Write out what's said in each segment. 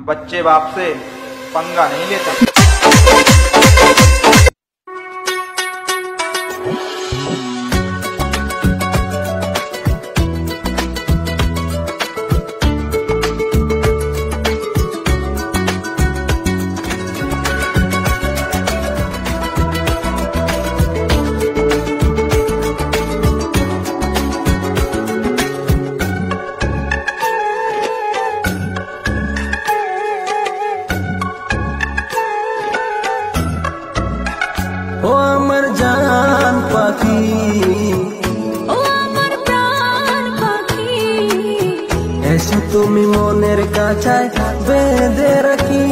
बच्चे बाप से पंगा नहीं लेते। ও আমার জান পাখি, ও আমার প্রাণ পাখি, এসো তুমি মনের কাছায় বেঁধে রাখি।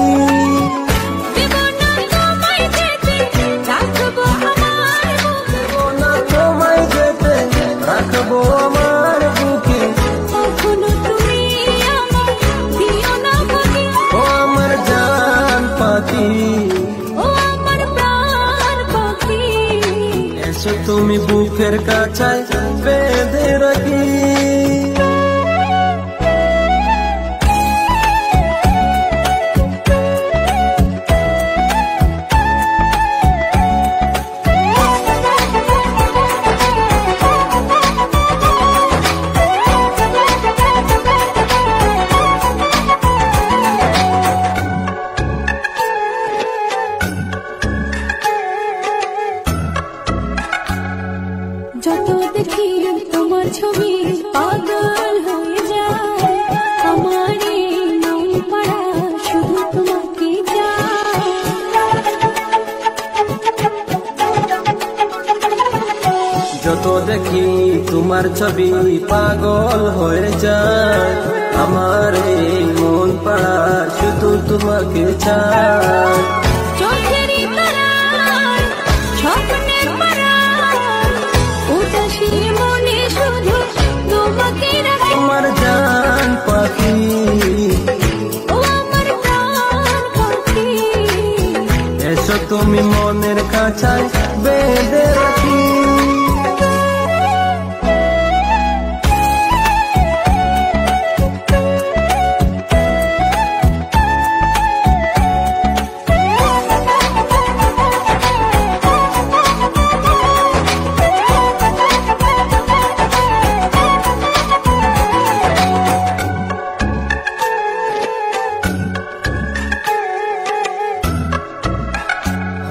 তোমায় যেতে রাখবো আমার বুকে। কখনো তুমি আমায় দিও না ভাঙি। ও আমার জান পাখি, ও আমার প্রাণ পাখি, এসো তুমি বুকের কাছায় বেঁধে রাখি। যত দেখি তোমার ছবি পাগল হয়ে যায়। আমার এই মন পাড়া শুধু তোমাকে চায়। যত দেখি তোমার ছবি পাগল হয়ে যায়। আমার এই মন পাড়া শুধু তোমাকে চায়। চোখেরই তারায়, স্বপ্নের পাড়ায়, উদাসী মনে শুধু তোমাকে রাখি। আমার জান পাখি, ও আমার প্রাণ পাখি, এসো তুমি মনের কাছায় বেঁধে রাখি।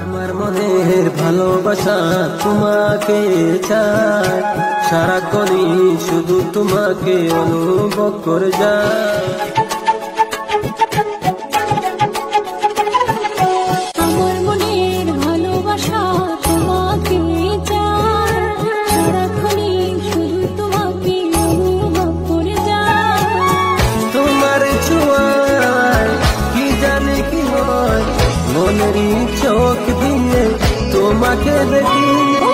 আমার মনের ভালোবাসা তোমাকে চায়। সারাক্ষণই শুধু তোমাকে অনুভব করে যায়। আমার মনের ভালোবাসা তোমাকে চায়। সারাক্ষণই শুধু তোমাকে অনুভব করে যায়। তোমার ছোঁয়ায় কি জানি কি হয়, মনেরই চোখ দিয়ে তোমাকে দেখি। ও